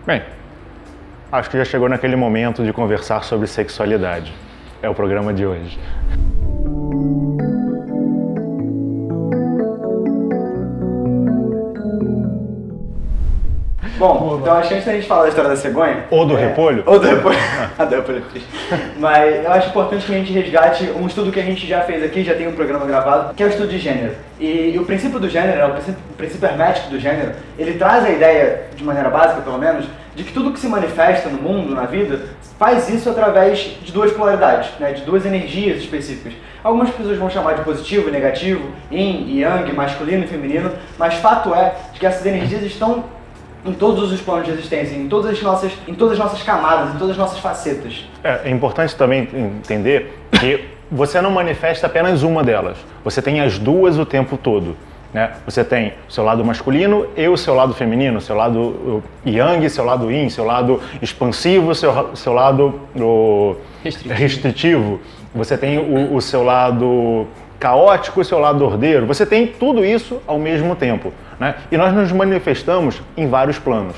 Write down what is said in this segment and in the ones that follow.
Bem, acho que já chegou naquele momento de conversar sobre sexualidade. É o programa de hoje. Bom, então acho que antes da gente falar da história da cegonha... Ou do repolho? Ou do repolho. A do repolho. Mas eu acho importante que a gente resgate um estudo que a gente já fez aqui, já tem um programa gravado, que é o estudo de gênero. E o princípio do gênero, o princípio hermético do gênero, ele traz a ideia, de maneira básica pelo menos, de que tudo que se manifesta no mundo, na vida, faz isso através de duas polaridades, né, de duas energias específicas. Algumas pessoas vão chamar de positivo e negativo, yin e yang, masculino e feminino, mas fato é de que essas energias estão em todos os planos de existência, em todas as nossas camadas, em todas as nossas facetas. É importante também entender que você não manifesta apenas uma delas, você tem as duas o tempo todo. Né? Você tem o seu lado masculino e o seu lado feminino, seu lado yang, seu lado yin, seu lado expansivo, seu lado restritivo. Você tem o seu lado caótico e o seu lado ordeiro. Você tem tudo isso ao mesmo tempo. Né? E nós nos manifestamos em vários planos,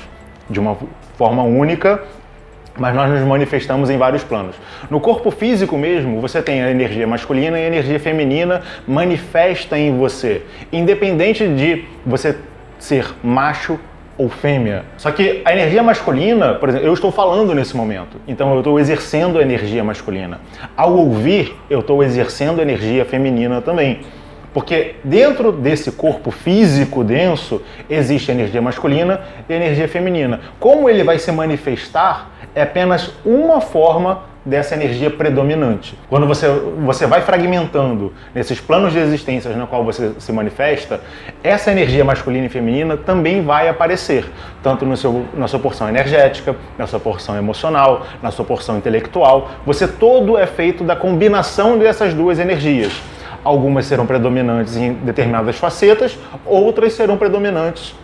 de uma forma única, mas nós nos manifestamos em vários planos. No corpo físico mesmo, você tem a energia masculina e a energia feminina manifesta em você, independente de você ser macho ou fêmea. Só que a energia masculina, por exemplo, eu estou falando nesse momento, então eu estou exercendo a energia masculina. Ao ouvir, eu estou exercendo a energia feminina também. Porque dentro desse corpo físico denso, existe a energia masculina e a energia feminina. Como ele vai se manifestar é apenas uma forma dessa energia predominante. Quando você vai fragmentando nesses planos de existência na qual você se manifesta, essa energia masculina e feminina também vai aparecer, tanto na sua porção energética, na sua porção emocional, na sua porção intelectual. Você todo é feito da combinação dessas duas energias. Algumas serão predominantes em determinadas facetas, outras serão predominantes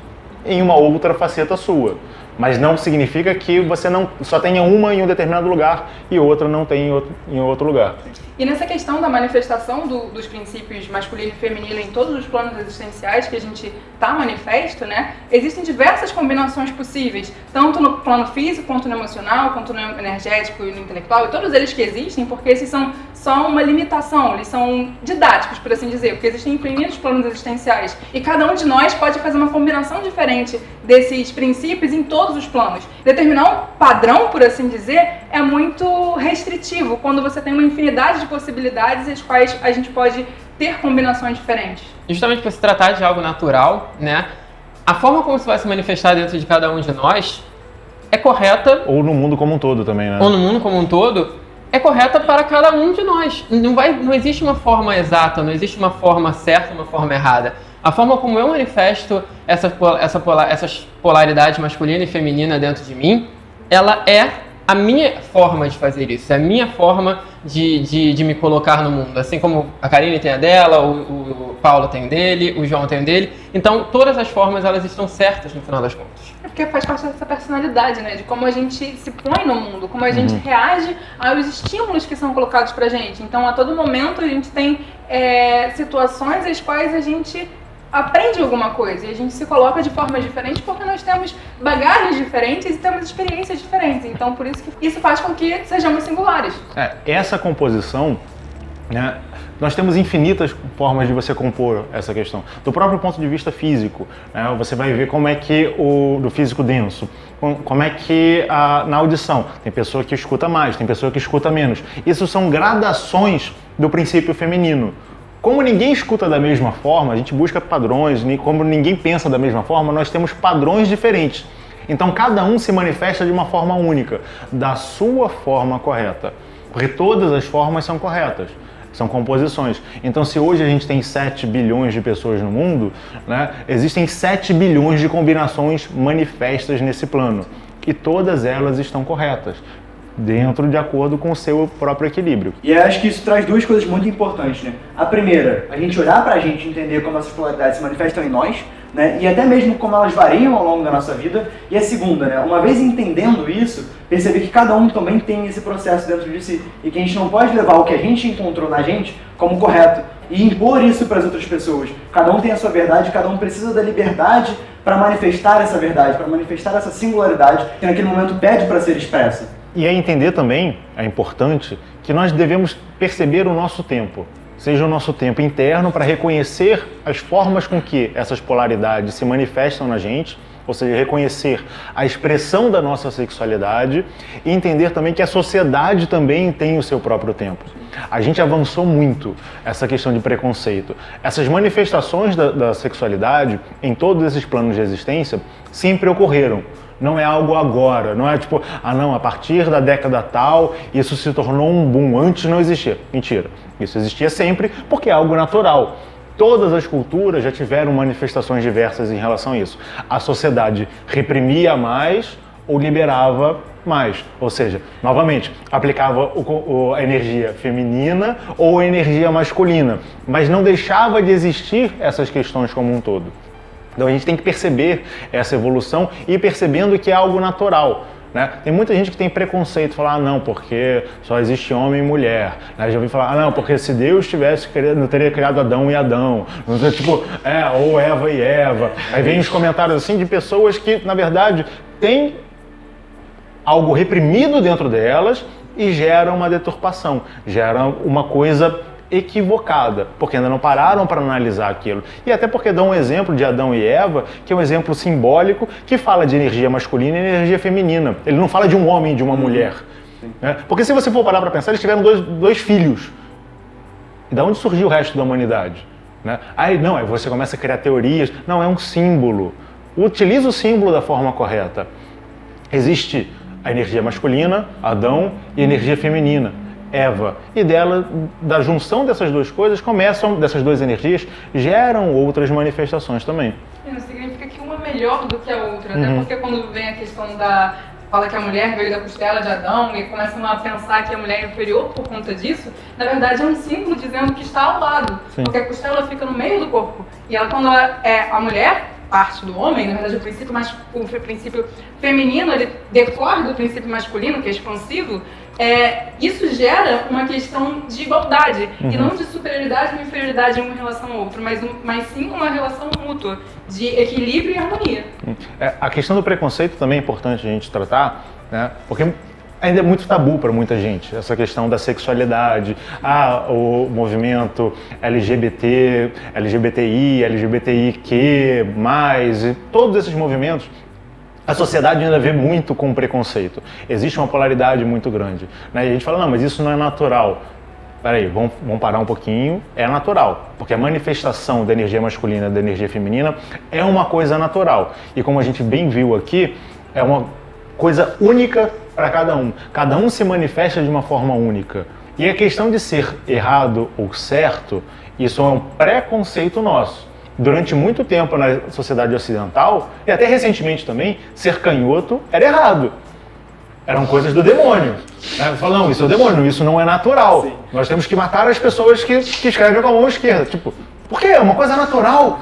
em uma outra faceta sua. Mas não significa que você não só tenha uma em um determinado lugar e outra não tenha em outro lugar. E nessa questão da manifestação dos princípios masculino e feminino em todos os planos existenciais que a gente está manifesto, né, existem diversas combinações possíveis, tanto no plano físico, quanto no emocional, quanto no energético e no intelectual, e todos eles que existem, porque esses são só uma limitação, eles são didáticos, por assim dizer, porque existem infinitos planos existenciais, e cada um de nós pode fazer uma combinação diferente desses princípios em todos os planos. Determinar um padrão, por assim dizer, é muito restritivo, quando você tem uma infinidade de possibilidades as quais a gente pode ter combinações diferentes. Justamente por se tratar de algo natural, né? A forma como isso vai se manifestar dentro de cada um de nós é correta. Ou no mundo como um todo também, né? Ou no mundo como um todo é correta para cada um de nós. Não existe uma forma exata, não existe uma forma certa, uma forma errada. A forma como eu manifesto essas polaridades masculina e feminina dentro de mim, ela é a minha forma de fazer isso, é a minha forma de me colocar no mundo. Assim como a Karine tem a dela, o Paulo tem dele, o João tem o dele. Então, todas as formas, elas estão certas no final das contas. É porque faz parte dessa personalidade, né? De como a gente se põe no mundo, como a gente reage aos estímulos que são colocados pra gente. Então, a todo momento, a gente tem situações as quais a gente aprende alguma coisa e a gente se coloca de formas diferentes porque nós temos bagagens diferentes e temos experiências diferentes. Então, por isso que isso faz com que sejamos singulares. Essa composição, né, nós temos infinitas formas de você compor essa questão. Do próprio ponto de vista físico, né, você vai ver como é que do físico denso, como é que na audição, tem pessoa que escuta mais, tem pessoa que escuta menos. Isso são gradações do princípio feminino. Como ninguém escuta da mesma forma, a gente busca padrões, como ninguém pensa da mesma forma, nós temos padrões diferentes. Então cada um se manifesta de uma forma única, da sua forma correta. Porque todas as formas são corretas, são composições. Então se hoje a gente tem 7 bilhões de pessoas no mundo, né, existem 7 bilhões de combinações manifestas nesse plano. E todas elas estão corretas, de acordo com o seu próprio equilíbrio. E eu acho que isso traz duas coisas muito importantes, né? A primeira, a gente olhar pra gente e entender como essas polaridades se manifestam em nós, né? E até mesmo como elas variam ao longo da nossa vida. E a segunda, né? Uma vez entendendo isso, perceber que cada um também tem esse processo dentro de si e que a gente não pode levar o que a gente encontrou na gente como correto e impor isso para as outras pessoas. Cada um tem a sua verdade, cada um precisa da liberdade para manifestar essa verdade, para manifestar essa singularidade que naquele momento pede para ser expressa. E é entender também, é importante, que nós devemos perceber o nosso tempo. Seja o nosso tempo interno para reconhecer as formas com que essas polaridades se manifestam na gente, ou seja, reconhecer a expressão da nossa sexualidade e entender também que a sociedade também tem o seu próprio tempo. A gente avançou muito essa questão de preconceito. Essas manifestações da sexualidade em todos esses planos de existência sempre ocorreram. Não é algo agora, não é tipo, a partir da década tal, isso se tornou um boom, antes não existia. Mentira, isso existia sempre porque é algo natural. Todas as culturas já tiveram manifestações diversas em relação a isso. A sociedade reprimia mais ou liberava mais, ou seja, novamente, aplicava a energia feminina ou a energia masculina, mas não deixava de existir essas questões como um todo. Então a gente tem que perceber essa evolução e ir percebendo que é algo natural. Né? Tem muita gente que tem preconceito, falar, não, porque só existe homem e mulher. Né? Já ouvi falar, não, porque se Deus tivesse não teria criado Adão e Adão. Tipo, ou Eva e Eva. Aí vem os comentários assim de pessoas que, na verdade, têm algo reprimido dentro delas e gera uma deturpação, gera uma coisa equivocada, porque ainda não pararam para analisar aquilo. E até porque dá um exemplo de Adão e Eva, que é um exemplo simbólico, que fala de energia masculina e energia feminina. Ele não fala de um homem e de uma mulher. Né? Porque se você for parar para pensar, eles tiveram dois filhos. E da onde surgiu o resto da humanidade? Né? Aí você começa a criar teorias. Não, é um símbolo. Utiliza o símbolo da forma correta. Existe a energia masculina, Adão, e a energia feminina, Eva. E da junção dessas duas coisas, dessas duas energias, geram outras manifestações também. Não significa que uma é melhor do que a outra, né? Porque quando vem a questão fala que a mulher veio da costela de Adão e começam a pensar que a mulher é inferior por conta disso, na verdade é um símbolo dizendo que está ao lado. Sim. Porque a costela fica no meio do corpo. E ela, quando ela é a mulher, parte do homem, na verdade o princípio feminino, ele decorre do princípio masculino, que é expansivo, isso gera uma questão de igualdade, e não de superioridade ou inferioridade em uma relação ao outro, mas sim uma relação mútua, de equilíbrio e harmonia. A questão do preconceito também é importante a gente tratar, né? Porque ainda é muito tabu para muita gente, essa questão da sexualidade, o movimento LGBT, LGBTI, LGBTIQ+, e todos esses movimentos, a sociedade ainda vê muito com preconceito. Existe uma polaridade muito grande. Né? E a gente fala, não, mas isso não é natural. Peraí, vamos parar um pouquinho. É natural, porque a manifestação da energia masculina e da energia feminina é uma coisa natural. E como a gente bem viu aqui, é uma coisa única para cada um. Cada um se manifesta de uma forma única. E a questão de ser errado ou certo, isso é um preconceito nosso. Durante muito tempo na sociedade ocidental, e até recentemente também, ser canhoto era errado. Eram coisas do demônio. Você fala, não, isso é o demônio, isso não é natural. Sim. Nós temos que matar as pessoas que escrevem com a mão esquerda. Tipo, por quê? É uma coisa natural.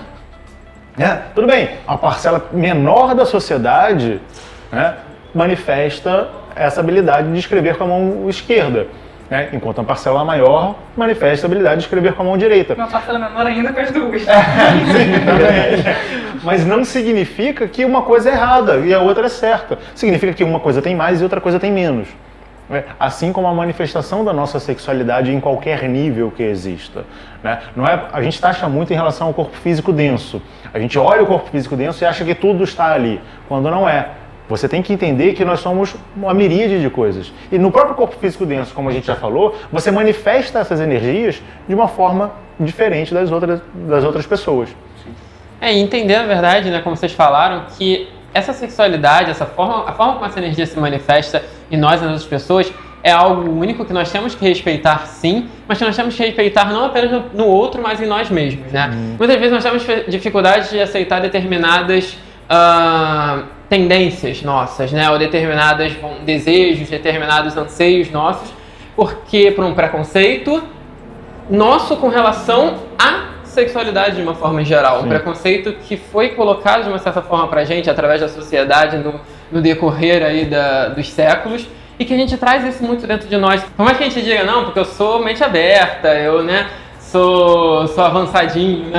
Tudo bem, a parcela menor da sociedade manifesta essa habilidade de escrever com a mão esquerda. Enquanto a parcela maior manifesta a habilidade de escrever com a mão direita. Uma parcela menor ainda com as duas. Sim, também. Mas não significa que uma coisa é errada e a outra é certa. Significa que uma coisa tem mais e outra coisa tem menos. Assim como a manifestação da nossa sexualidade em qualquer nível que exista. Não é, a gente taxa muito em relação ao corpo físico denso. A gente olha o corpo físico denso e acha que tudo está ali, quando não é. Você tem que entender que nós somos uma miríade de coisas. E no próprio corpo físico denso, como a gente já falou, você manifesta essas energias de uma forma diferente das outras pessoas. E entender, na verdade, como vocês falaram, que essa sexualidade, a forma como essa energia se manifesta em nós e nas outras pessoas, é algo único que nós temos que respeitar, sim, mas que nós temos que respeitar não apenas no outro, mas em nós mesmos, né? Muitas vezes nós temos dificuldade de aceitar determinadas tendências nossas, ou determinados desejos, determinados anseios nossos, porque por um preconceito nosso com relação à sexualidade de uma forma geral. Sim. Um preconceito que foi colocado de uma certa forma pra gente, através da sociedade, no decorrer aí dos séculos, e que a gente traz isso muito dentro de nós. Por mais que a gente diga, não, porque eu sou mente aberta, eu sou avançadinho,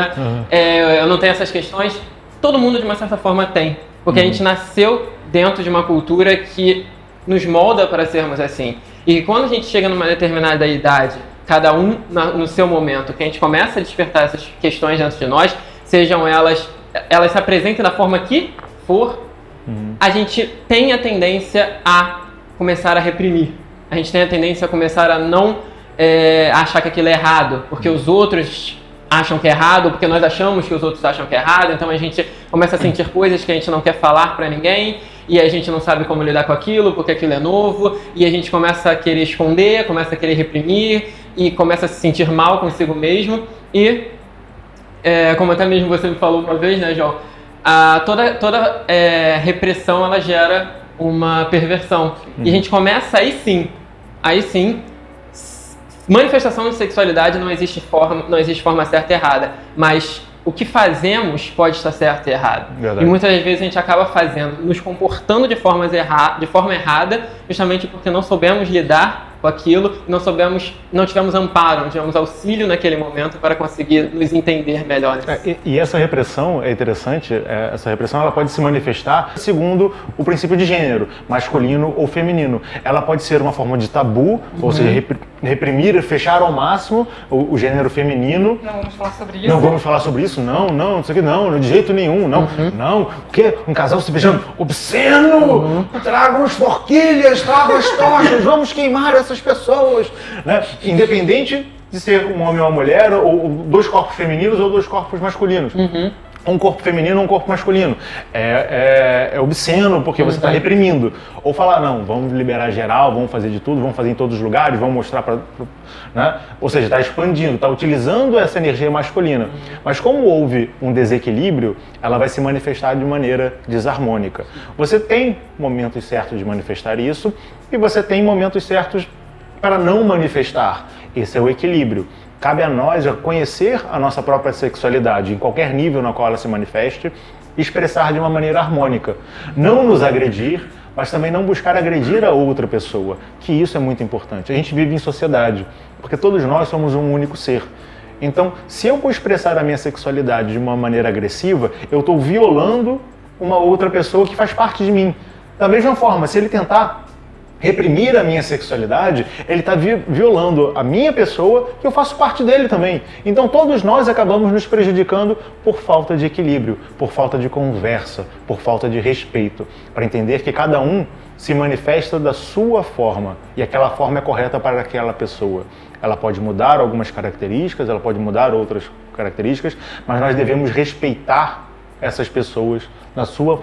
eu não tenho essas questões. todo mundo de uma certa forma tem, porque a gente nasceu dentro de uma cultura que nos molda para sermos assim. E quando a gente chega numa determinada idade, cada um no seu momento, que a gente começa a despertar essas questões dentro de nós, sejam elas se apresentem da forma que for, a gente tem a tendência a começar a reprimir. A gente tem a tendência a começar a não achar que aquilo é errado, porque os outros acham que é errado, porque nós achamos que os outros acham que é errado, então a gente começa a sentir coisas que a gente não quer falar para ninguém, e a gente não sabe como lidar com aquilo, porque aquilo é novo, e a gente começa a querer esconder, começa a querer reprimir, e começa a se sentir mal consigo mesmo, e como até mesmo você me falou uma vez, né, João, toda repressão, ela gera uma perversão, e a gente começa aí sim, manifestação de sexualidade não existe forma certa e errada, mas o que fazemos pode estar certo e errado. Verdade. E muitas vezes a gente acaba nos comportando de forma errada, justamente porque não soubemos lidar com aquilo, não tivemos amparo, não tivemos auxílio naquele momento para conseguir nos entender melhor. E essa repressão é interessante, essa repressão ela pode se manifestar segundo o princípio de gênero, masculino ou feminino. Ela pode ser uma forma de tabu, ou seja, reprimir e fechar ao máximo o gênero feminino. Não vamos falar sobre isso. Não vamos falar sobre isso? Não, isso aqui não, de jeito nenhum, não. O quê? Um casal se beijando? Obsceno! Tragam as forquilhas, tragam as tochas, vamos queimar essas pessoas, né? Independente de ser um homem ou uma mulher, ou dois corpos femininos ou dois corpos masculinos. Um corpo feminino ou um corpo masculino. É obsceno porque você está reprimindo. Ou falar, não, vamos liberar geral, vamos fazer de tudo, vamos fazer em todos os lugares, vamos mostrar para... Né? Ou seja, está expandindo, está utilizando essa energia masculina. Mas como houve um desequilíbrio, ela vai se manifestar de maneira desarmônica. Você tem momentos certos de manifestar isso e você tem momentos certos para não manifestar. Esse é o equilíbrio. Cabe a nós conhecer a nossa própria sexualidade, em qualquer nível na qual ela se manifeste, e expressar de uma maneira harmônica. Não nos agredir, mas também não buscar agredir a outra pessoa, que isso é muito importante. A gente vive em sociedade, porque todos nós somos um único ser. Então, se eu vou expressar a minha sexualidade de uma maneira agressiva, eu estou violando uma outra pessoa que faz parte de mim. Da mesma forma, se ele tentar reprimir a minha sexualidade, ele está violando a minha pessoa, que eu faço parte dele também. Então todos nós acabamos nos prejudicando por falta de equilíbrio, por falta de conversa, por falta de respeito, para entender que cada um se manifesta da sua forma e aquela forma é correta para aquela pessoa. Ela pode mudar algumas características, ela pode mudar outras características, mas nós devemos respeitar essas pessoas na sua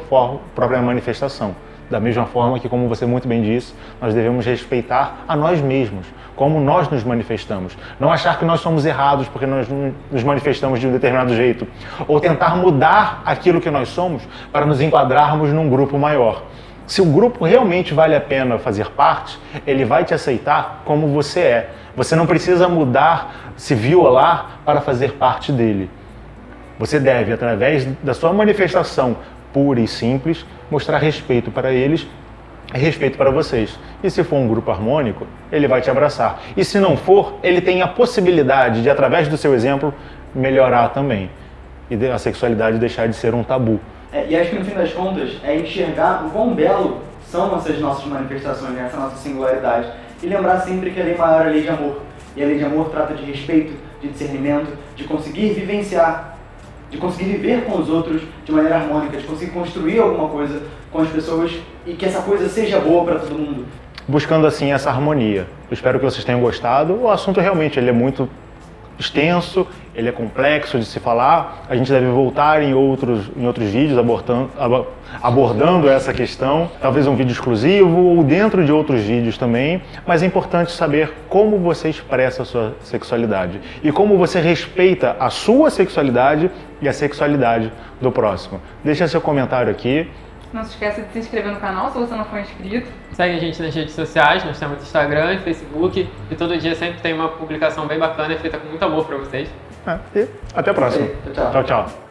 própria manifestação. Da mesma forma que, como você muito bem disse, nós devemos respeitar a nós mesmos, como nós nos manifestamos. Não achar que nós somos errados porque nós nos manifestamos de um determinado jeito. Ou tentar mudar aquilo que nós somos para nos enquadrarmos num grupo maior. Se o grupo realmente vale a pena fazer parte, ele vai te aceitar como você é. Você não precisa mudar, se violar para fazer parte dele. Você deve, através da sua manifestação pura e simples, mostrar respeito para eles e respeito para vocês. E se for um grupo harmônico, ele vai te abraçar. E se não for, ele tem a possibilidade de, através do seu exemplo, melhorar também. E a sexualidade deixar de ser um tabu. E acho que no fim das contas é enxergar o quão belo são essas nossas manifestações, né? Essa nossa singularidade. E lembrar sempre que a lei maior é a lei de amor. E a lei de amor trata de respeito, de discernimento, de conseguir vivenciar, de conseguir viver com os outros de maneira harmônica, de conseguir construir alguma coisa com as pessoas e que essa coisa seja boa para todo mundo. Buscando assim essa harmonia. Eu espero que vocês tenham gostado. O assunto realmente ele é muito extenso, ele é complexo de se falar. A gente deve voltar em outros vídeos abordando essa questão, talvez um vídeo exclusivo ou dentro de outros vídeos também, mas é importante saber como você expressa a sua sexualidade e como você respeita a sua sexualidade e a sexualidade do próximo. Deixa seu comentário aqui. Não se esqueça de se inscrever no canal se você não for inscrito. Segue a gente nas redes sociais, nós temos Instagram e Facebook, e todo dia sempre tem uma publicação bem bacana e feita com muito amor para vocês. E até a próxima. Tchau. Tchau.